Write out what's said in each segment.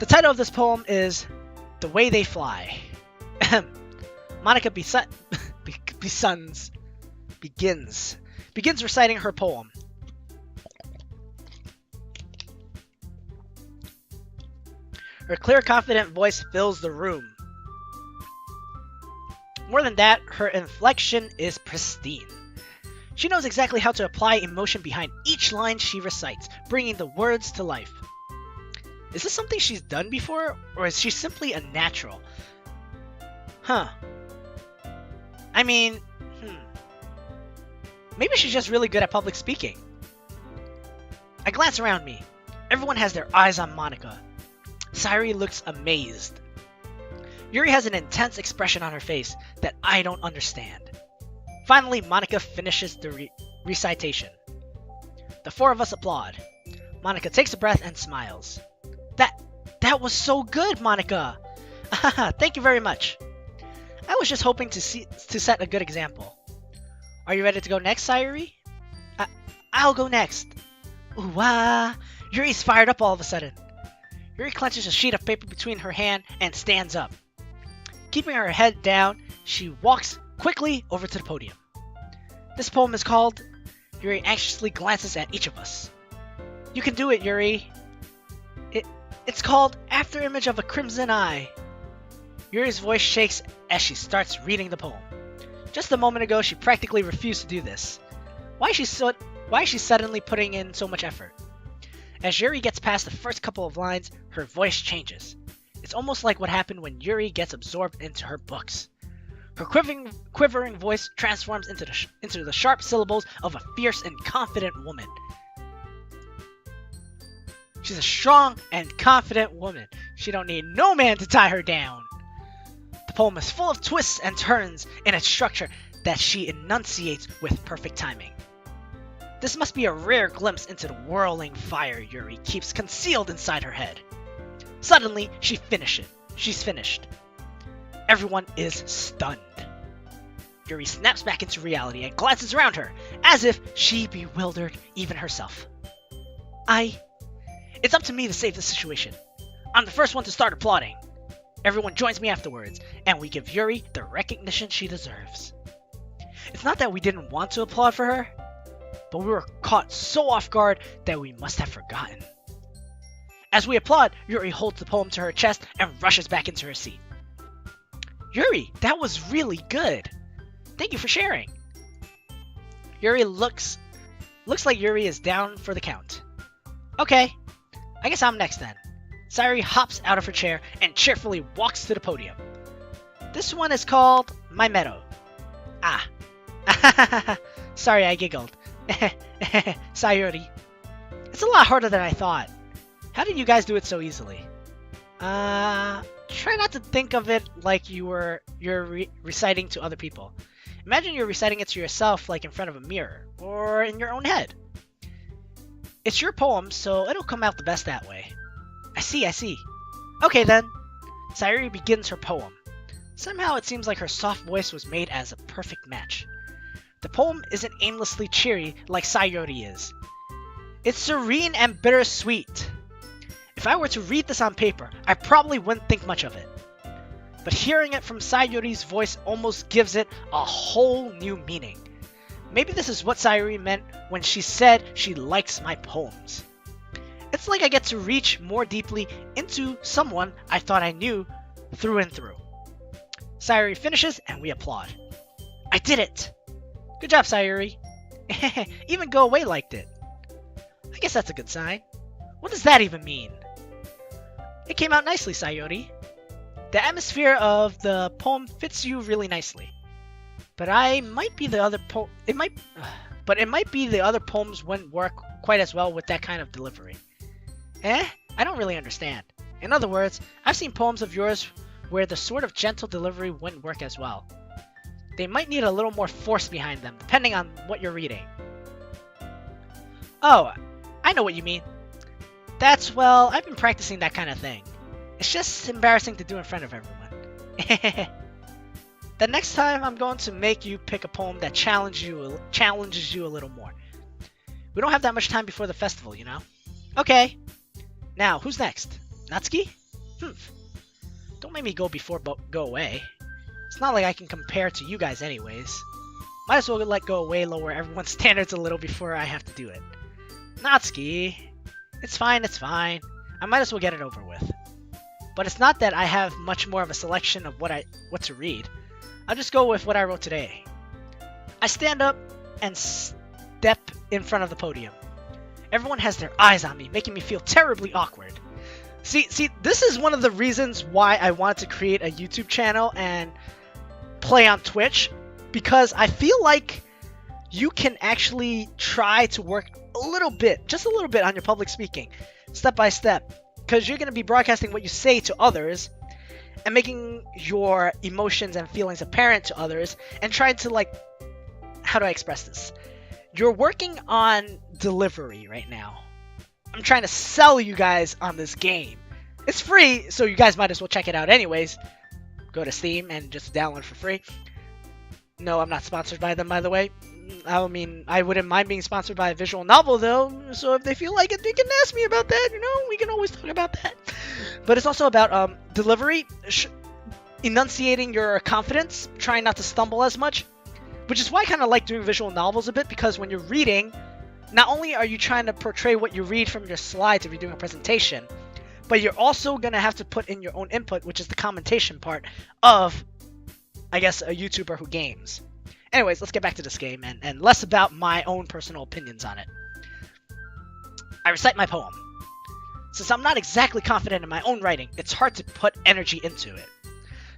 The title of this poem is The Way They Fly. Monika begins reciting her poem. Her clear, confident voice fills the room. More than that, her inflection is pristine. She knows exactly how to apply emotion behind each line she recites, bringing the words to life. Is this something she's done before, or is she simply a natural? I mean, maybe she's just really good at public speaking. I glance around me. Everyone has their eyes on Monika. Sayori looks amazed. Yuri has an intense expression on her face that I don't understand. Finally, Monika finishes the recitation. The four of us applaud. Monika takes a breath and smiles. That was so good, Monika! Thank you very much. I was just hoping to set a good example. Are you ready to go next, Sayori? I'll go next. Ooh, wah! Yuri's fired up all of a sudden. Yuri clenches a sheet of paper between her hand and stands up. Keeping her head down, she walks quickly over to the podium. This poem is called... Yuri anxiously glances at each of us. You can do it, Yuri. It's called After Image of a Crimson Eye. Yuri's voice shakes as she starts reading the poem. Just a moment ago, she practically refused to do this. Why is she suddenly putting in so much effort? As Yuri gets past the first couple of lines, her voice changes. It's almost like what happened when Yuri gets absorbed into her books. Her quivering voice transforms into the sharp syllables of a fierce and confident woman. She's a strong and confident woman. She don't need no man to tie her down. The poem is full of twists and turns in its structure that she enunciates with perfect timing. This must be a rare glimpse into the whirling fire Yuri keeps concealed inside her head. Suddenly, she's finished. Everyone is stunned. Yuri snaps back into reality and glances around her, as if she bewildered even herself. It's up to me to save the situation. I'm the first one to start applauding. Everyone joins me afterwards, and we give Yuri the recognition she deserves. It's not that we didn't want to applaud for her, but we were caught so off guard that we must have forgotten. As we applaud, Yuri holds the poem to her chest and rushes back into her seat. Yuri, that was really good. Thank you for sharing. Yuri looks like Yuri is down for the count. Okay, I guess I'm next then. Sayori hops out of her chair and cheerfully walks to the podium. This one is called My Meadow. Sorry, I giggled. Sayori. It's a lot harder than I thought. How did you guys do it so easily? Try not to think of it like you're reciting to other people. Imagine you're reciting it to yourself like in front of a mirror, or in your own head. It's your poem, so it'll come out the best that way. I see. Okay then. Sayori begins her poem. Somehow it seems like her soft voice was made as a perfect match. The poem isn't aimlessly cheery like Sayori is. It's serene and bittersweet. If I were to read this on paper, I probably wouldn't think much of it. But hearing it from Sayori's voice almost gives it a whole new meaning. Maybe this is what Sayori meant when she said she likes my poems. It's like I get to reach more deeply into someone I thought I knew through and through. Sayori finishes and we applaud. I did it! Good job, Sayori. Even Goawei liked it. I guess that's a good sign. What does that even mean? It came out nicely, Sayori. The atmosphere of the poem fits you really nicely. But it might be the other poems wouldn't work quite as well with that kind of delivery. I don't really understand. In other words, I've seen poems of yours where the sort of gentle delivery wouldn't work as well. They might need a little more force behind them, depending on what you're reading. Oh, I know what you mean. I've been practicing that kind of thing. It's just embarrassing to do in front of everyone. The next time I'm going to make you pick a poem that challenges you a little more. We don't have that much time before the festival, you know? Okay. Now, who's next? Natsuki? Don't make me go before go away. It's not like I can compare to you guys anyways. Might as well let Goawei lower everyone's standards a little before I have to do it. Natsuki. It's fine, it's fine. I might as well get it over with. But it's not that I have much more of a selection of what to read. I'll just go with what I wrote today. I stand up and step in front of the podium. Everyone has their eyes on me, making me feel terribly awkward. See, this is one of the reasons why I wanted to create a YouTube channel and play on Twitch, because I feel like you can actually try to work a little bit, just a little bit, on your public speaking, step by step, because you're going to be broadcasting what you say to others and making your emotions and feelings apparent to others and trying to, like, how do I express this? You're working on delivery right now. I'm trying to sell you guys on this game. It's free, so you guys might as well check it out anyways. Go to Steam and just download it for free. No, I'm not sponsored by them, by the way. I mean, I wouldn't mind being sponsored by a visual novel, though. So if they feel like it, they can ask me about that. You know, we can always talk about that. But it's also about delivery, enunciating your confidence, trying not to stumble as much. Which is why I kind of like doing visual novels a bit, because when you're reading, not only are you trying to portray what you read from your slides if you're doing a presentation, but you're also going to have to put in your own input, which is the commentation part of, I guess, a YouTuber who games. Anyways, let's get back to this game, and less about my own personal opinions on it. I recite my poem. Since I'm not exactly confident in my own writing, it's hard to put energy into it.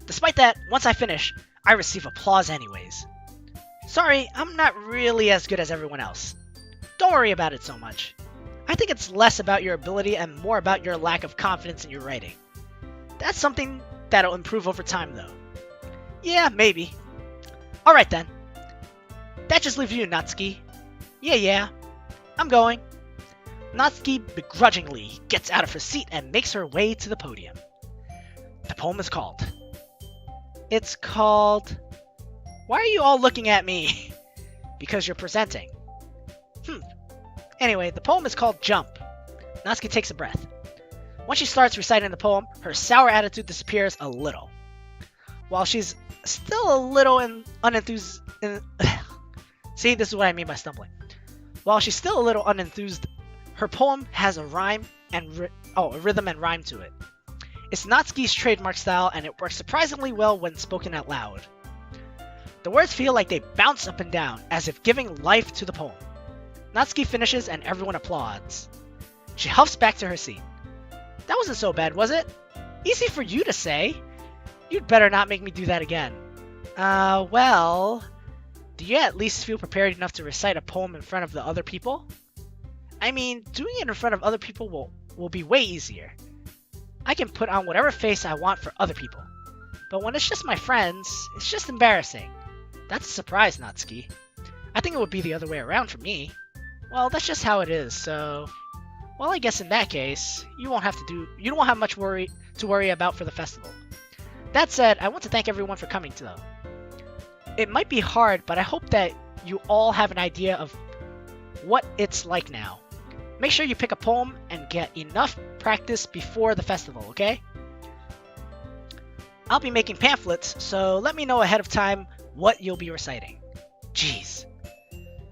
Despite that, once I finish, I receive applause anyways. Sorry, I'm not really as good as everyone else. Don't worry about it so much. I think it's less about your ability and more about your lack of confidence in your writing. That's something that'll improve over time, though. Yeah, maybe. Alright then. That just leaves you, Natsuki. Yeah. I'm going. Natsuki begrudgingly gets out of her seat and makes her way to the podium. The poem is called... It's called... Why are you all looking at me? Because you're presenting. Anyway, the poem is called Jump. Natsuki takes a breath. Once she starts reciting the poem, her sour attitude disappears a little. While she's still a little unenthused... See, this is what I mean by stumbling. While she's still a little unenthused, her poem has a rhyme and a rhythm and rhyme to it. It's Natsuki's trademark style, and it works surprisingly well when spoken out loud. The words feel like they bounce up and down, as if giving life to the poem. Natsuki finishes and everyone applauds. She huffs back to her seat. That wasn't so bad, was it? Easy for you to say. You'd better not make me do that again. Well... Do you at least feel prepared enough to recite a poem in front of the other people? I mean, doing it in front of other people will be way easier. I can put on whatever face I want for other people. But when it's just my friends, it's just embarrassing. That's a surprise, Natsuki. I think it would be the other way around for me. Well, that's just how it is, so... Well, I guess in that case, you don't have much to worry about for the festival. That said, I want to thank everyone for coming, though. It might be hard, but I hope that you all have an idea of what it's like now. Make sure you pick a poem and get enough practice before the festival, okay? I'll be making pamphlets, so let me know ahead of time what you'll be reciting. Jeez.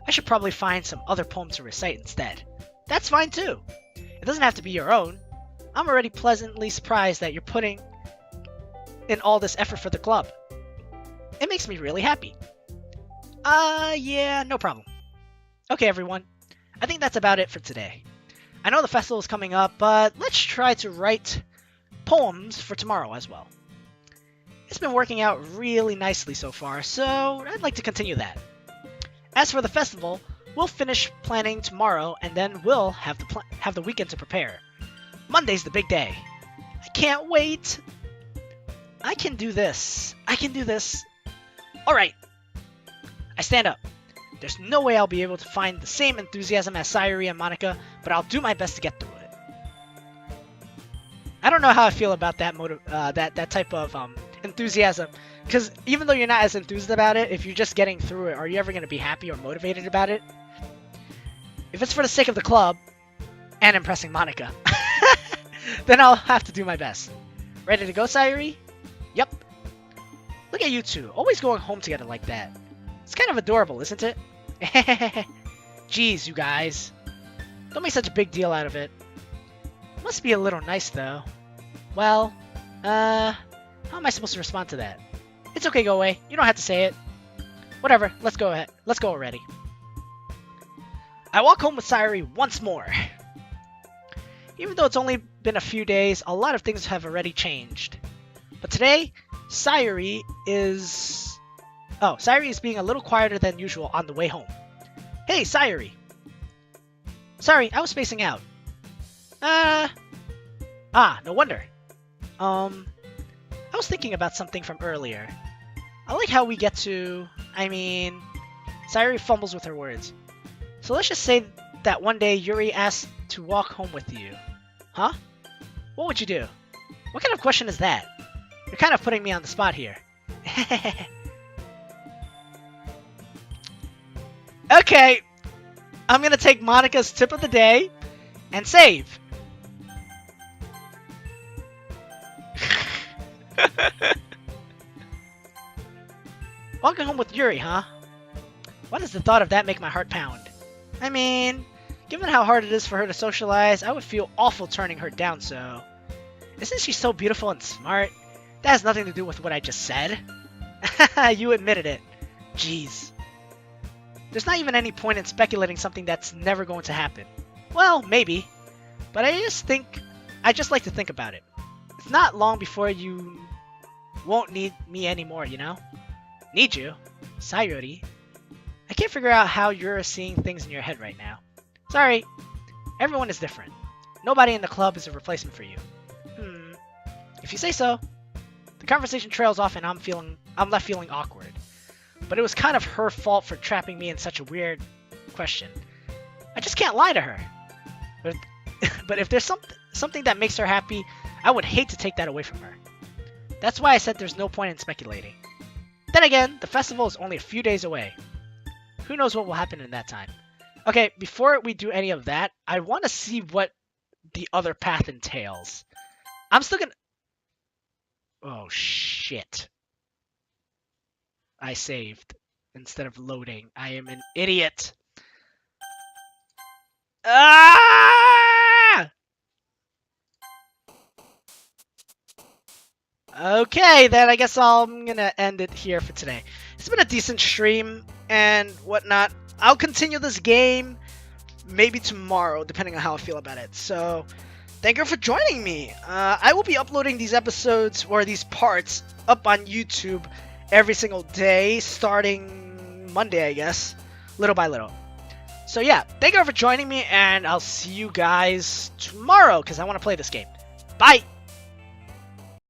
I should probably find some other poem to recite instead. That's fine too. It doesn't have to be your own. I'm already pleasantly surprised that you're putting in all this effort for the club. It makes me really happy. Yeah, no problem. Okay, everyone. I think that's about it for today. I know the festival is coming up, but let's try to write poems for tomorrow as well. It's been working out really nicely so far, so I'd like to continue that. As for the festival, we'll finish planning tomorrow, and then we'll have the weekend to prepare. Monday's the big day. I can't wait. I can do this. Alright. I stand up. There's no way I'll be able to find the same enthusiasm as Sayori and Monika, but I'll do my best to get through it. I don't know how I feel about that that type of enthusiasm, because even though you're not as enthused about it, if you're just getting through it, are you ever going to be happy or motivated about it? If it's for the sake of the club and impressing Monika, then I'll have to do my best. Ready to go, Sayori? Yep. Look at you two, always going home together like that. It's kind of adorable, isn't it? Jeez, you guys. Don't make such a big deal out of it. Must be a little nice, though. Well, how am I supposed to respond to that? It's okay, Goawei. You don't have to say it. Whatever, let's go ahead. Let's go already. I walk home with Sayori once more. Even though it's only been a few days, a lot of things have already changed. But today, Sayori is being a little quieter than usual on the way home. Hey, Sayori. Sorry, I was spacing out. No wonder. I was thinking about something from earlier. I like how we get to... Sayori fumbles with her words. So let's just say that one day Yuri asked to walk home with you. Huh? What would you do? What kind of question is that? You're kind of putting me on the spot here. Okay, I'm gonna take Monika's tip of the day and save. Walking home with Yuri, huh? Why does the thought of that make my heart pound? Given how hard it is for her to socialize, I would feel awful turning her down, so... Isn't she so beautiful and smart? That has nothing to do with what I just said. You admitted it. Jeez. There's not even any point in speculating something that's never going to happen. Well, maybe. But I just like to think about it. It's not long before you won't need me anymore, you know? Need you? Sayori? I can't figure out how you're seeing things in your head right now. Sorry. Everyone is different. Nobody in the club is a replacement for you. If you say so. The conversation trails off and I'm left feeling awkward. But it was kind of her fault for trapping me in such a weird question. I just can't lie to her. But if there's something that makes her happy, I would hate to take that away from her. That's why I said there's no point in speculating. Then again, the festival is only a few days away. Who knows what will happen in that time. Okay, before we do any of that, I want to see what the other path entails. I'm still gonna... Oh, shit. I saved instead of loading. I am an idiot. Ah! Okay, then I guess I'm gonna end it here for today. It's been a decent stream and whatnot. I'll continue this game maybe tomorrow, depending on how I feel about it. So, thank you for joining me. I will be uploading these episodes, or these parts, up on YouTube every single day, starting Monday, I guess, little by little. So yeah, thank you for joining me, and I'll see you guys tomorrow, because I want to play this game. Bye!